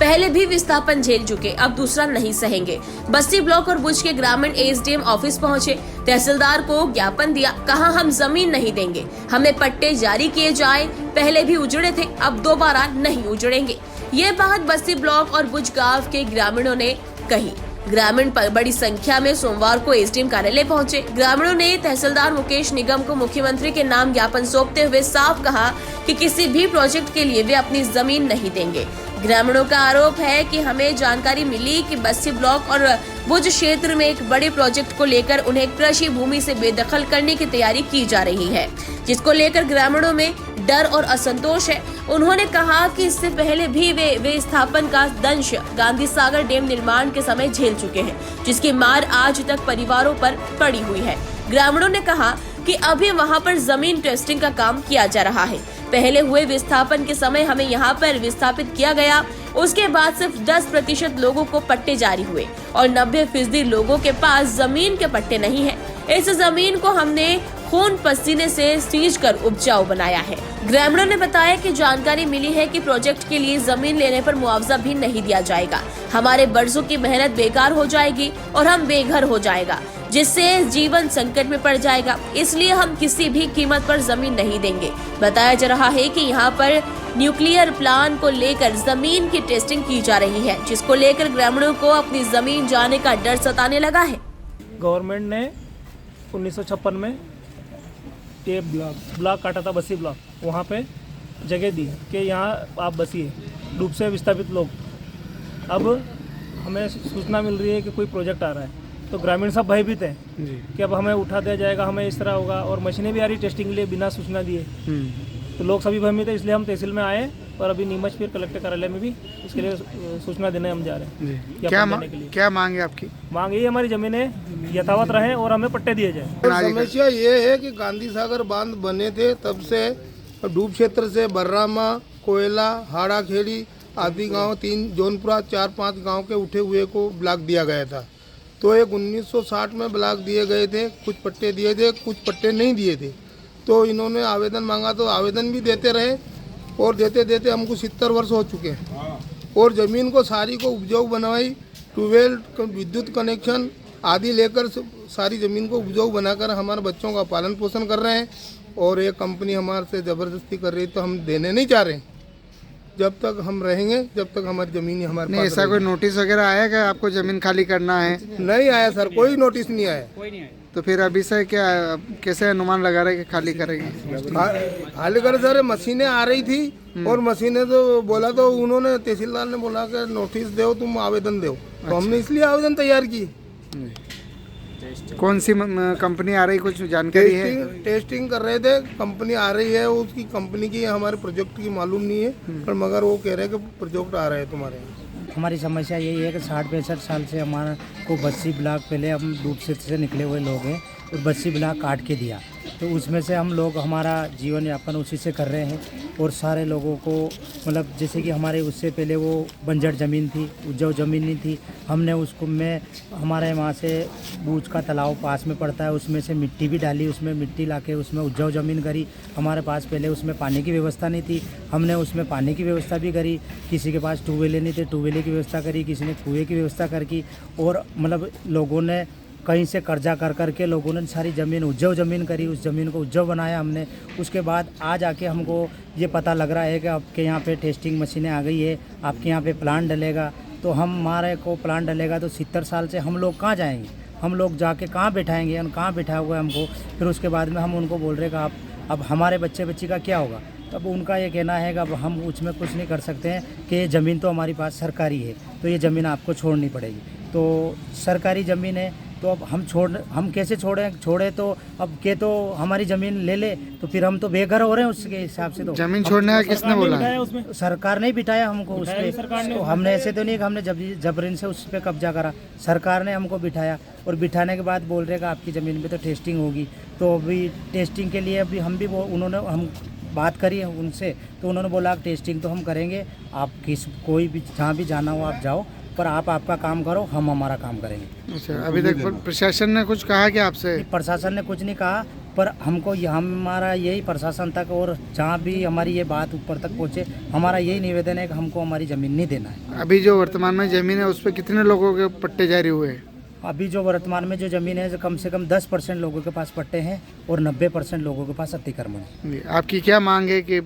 पहले भी विस्थापन झेल चुके, अब दूसरा नहीं सहेंगे। बस्ती ब्लॉक और भुज के ग्रामीण एसडीएम ऑफिस पहुंचे, तहसीलदार को ज्ञापन दिया, कहा हम जमीन नहीं देंगे, हमें पट्टे जारी किए जाए, पहले भी उजड़े थे, अब दोबारा नहीं उजड़ेंगे। ये बात बस्ती ब्लॉक और भुज गाँव के ग्रामीणों ने कही। ग्रामीण बड़ी संख्या में सोमवार को एसडीएम कार्यालय पहुंचे। ग्रामीणों ने तहसीलदार मुकेश निगम को मुख्यमंत्री के नाम ज्ञापन सौंपते हुए साफ कहा कि किसी भी प्रोजेक्ट के लिए वे अपनी जमीन नहीं देंगे। ग्रामीणों का आरोप है कि हमें जानकारी मिली कि बस्ती ब्लॉक और भुज क्षेत्र में एक बड़े प्रोजेक्ट को लेकर उन्हें कृषि भूमि से बेदखल करने की तैयारी की जा रही है, जिसको लेकर ग्रामीणों में डर और असंतोष है। उन्होंने कहा कि इससे पहले भी वे विस्थापन का दंश गांधी सागर डैम निर्माण के समय झेल चुके हैं, जिसकी मार आज तक परिवारों पर पड़ी हुई है। ग्रामीणों ने कहा कि अभी वहां पर जमीन टेस्टिंग का काम किया जा रहा है। पहले हुए विस्थापन के समय हमें यहाँ पर विस्थापित किया गया, उसके बाद सिर्फ 10% लोगों को पट्टे जारी हुए और 90% लोगों के पास जमीन के पट्टे नहीं है। इस जमीन को हमने खून पसीने से सींच कर उपजाऊ बनाया है। ग्रामीणों ने बताया कि जानकारी मिली है कि प्रोजेक्ट के लिए जमीन लेने पर मुआवजा भी नहीं दिया जाएगा। हमारे बरसों की मेहनत बेकार हो जाएगी और हम बेघर हो जाएगा, जिससे जीवन संकट में पड़ जाएगा। इसलिए हम किसी भी कीमत पर जमीन नहीं देंगे। बताया जा रहा है कि यहाँ पर न्यूक्लियर प्लांट को लेकर जमीन की टेस्टिंग की जा रही है, जिसको लेकर ग्रामीणों को अपनी जमीन जाने का डर सताने लगा है। गवर्नमेंट ने 1956 में ये ब्लॉक काटा था, बस्ती ब्लॉक, वहाँ पे जगह दी कि यहाँ आप बसिए, डूब से विस्थापित लोग। अब हमें सूचना मिल रही है कि कोई प्रोजेक्ट आ रहा है, तो ग्रामीण सब भयभीत हैं कि अब हमें उठा दिया जाएगा, हमें इस तरह होगा, और मशीनें भी आ रही टेस्टिंग के लिए बिना सूचना दिए। तो लोग सभी भयभीत हैं, इसलिए हम तहसील में आए और अभी नीमच फिर कलेक्टर कार्यालय में भी इसके लिए सूचना देने हम जा रहे हैं। क्या मांग है आपकी? मांग यही हमारी जमीनें यथावत रहें और हमें पट्टे दिए जाए। समस्या ये है कि गांधी सागर बांध बने थे, तब से डूब क्षेत्र से बर्रामा, कोयला, हाड़ा खेड़ी आदि गांव, 3 जौनपुरा, 4-5 गांव के उठे हुए को ब्लॉक दिया गया था। तो एक 1960 में ब्लॉक दिए गए थे, कुछ पट्टे दिए थे, कुछ पट्टे नहीं दिए थे। तो इन्होंने आवेदन मांगा, तो आवेदन भी देते रहे और देते देते हमको 70 वर्ष हो चुके हैं। और ज़मीन को सारी को उपजाऊ बनवाई, ट्यूबवेल, विद्युत कनेक्शन आदि लेकर सारी ज़मीन को उपजाऊ बनाकर हमारे बच्चों का पालन पोषण कर रहे हैं। और एक कंपनी हमारे से ज़बरदस्ती कर रही, तो हम देने नहीं चाह रहे। जब तक हम रहेंगे, जब तक हमारी ज़मीन हमारे पास। ऐसा कोई नोटिस वगैरह आया कि आपको ज़मीन खाली करना है? नहीं आया सर, कोई नोटिस नहीं आया। तो फिर अभी से क्या, कैसे अनुमान लगा रहे हैं कि खाली करेंगे? खाली करे सर, मशीनें आ रही थी और मशीनें तो बोला, तो उन्होंने तहसीलदार ने बोला कि नोटिस दो, तुम आवेदन दो। तो हमने इसलिए आवेदन तैयार की। कौन सी कंपनी आ रही, कुछ जानकारी है? टेस्टिंग कर रहे थे, कंपनी आ रही है, उसकी कंपनी की हमारे प्रोजेक्ट की मालूम नहीं है, पर मगर वो कह रहे हैं कि प्रोजेक्ट आ रहा है तुम्हारे यहाँ। हमारी समस्या यही है कि 60-65 साल से हमारा को बस्ती ब्लॉक, पहले हम डूब क्षेत्र से निकले हुए लोग हैं और बस्ती ब्लॉक काट के दिया, तो उसमें से हम लोग हमारा जीवन यापन उसी से कर रहे हैं। और सारे लोगों को मतलब जैसे कि हमारे उससे पहले वो बंजर ज़मीन थी, उपजाऊ ज़मीन नहीं थी, हमने उसको में हमारे वहाँ से बूझ का तालाब पास में पड़ता है, उसमें से मिट्टी भी डाली, उसमें मिट्टी लाके उसमें उपजाऊ ज़मीन करी। हमारे पास पहले उसमें पानी की व्यवस्था नहीं थी, हमने उसमें पानी की व्यवस्था भी करी। किसी के पास ट्यूबवेलें नहीं थे, ट्यूबवेल की व्यवस्था करी, किसी ने कुएँ की व्यवस्था करी। और मतलब लोगों ने कहीं से कर्जा कर करके लोगों ने सारी ज़मीन उपजाऊ ज़मीन करी, उस ज़मीन को उपजाऊ बनाया हमने। उसके बाद आज आके हमको ये पता लग रहा है कि आपके यहाँ पे टेस्टिंग मशीनें आ गई है, आपके यहाँ पे प्लांट डलेगा। तो हमारे को प्लांट डलेगा तो 70 साल से हम लोग कहाँ जाएंगे, हम लोग जाके कहाँ बैठाएंगे, हम कहाँ बैठा हुआ है हमको। फिर उसके बाद में हम उनको बोल रहे कि आप अब हमारे बच्चे का क्या होगा। तब उनका ये कहना है कि अब हम उसमें कुछ नहीं कर सकते हैं कि ये ज़मीन तो हमारी पास सरकारी है, तो ये ज़मीन आपको छोड़नी पड़ेगी। तो सरकारी ज़मीन है, तो अब हम कैसे छोड़े तो अब के तो हमारी ज़मीन ले ले, तो फिर हम तो बेघर हो रहे हैं उसके हिसाब से। तो ज़मीन छोड़ने का किसने बोला? सरकार ने बिठाया हमको उस पर। तो हमने ऐसे तो नहीं कि हमने जबरन से उस पर कब्जा करा, सरकार ने हमको बिठाया। और बिठाने के बाद बोल रहे कि आपकी ज़मीन पे तो टेस्टिंग होगी। तो अभी टेस्टिंग के लिए अभी हम भी हम बात करी है उनसे, तो उन्होंने बोला टेस्टिंग तो हम करेंगे, आप कोई भी जहाँ भी जाना हो आप जाओ, पर आप आपका काम करो, हम हमारा काम करेंगे। अच्छा, अभी तक प्रशासन ने कुछ कहा कि आपसे? प्रशासन ने कुछ नहीं कहा, पर हमको हमारा यही प्रशासन तक और जहाँ भी हमारी ये बात ऊपर तक पहुँचे, हमारा यही निवेदन है कि हमको हमारी ज़मीन नहीं देना है। अभी जो वर्तमान में ज़मीन है उस पर कितने लोगों के पट्टे जारी हुए हैं? अभी जो वर्तमान में जो ज़मीन है, जो कम से कम 10% लोगों के पास पट्टे हैं और 90% लोगों के पास अतिक्रमण है। आपकी क्या मांग है कि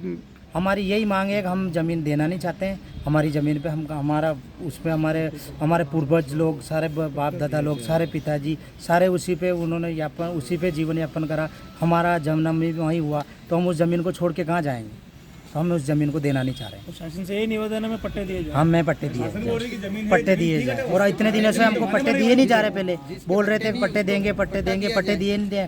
हमारी यही मांग है कि हम ज़मीन देना नहीं चाहते हैं। हमारी ज़मीन पे हम हमारा उसमें हमारे पूर्वज लोग सारे बाप दादा लोग सारे पिताजी सारे उसी पे उन्होंने यापन उसी पे जीवन यापन करा। हमारा जन्म भी वहीं हुआ, तो हम उस ज़मीन को छोड़ के कहाँ जाएंगे? तो हम उस ज़मीन को देना नहीं चाह रहे। तो शासन से यही निवेदन है, हमें पट्टे दिए जाए। हमें पट्टे दिए जाए और इतने दिनों से हमको पट्टे दिए नहीं जा रहे। पहले बोल रहे थे पट्टे देंगे, पट्टे दिए नहीं दिए।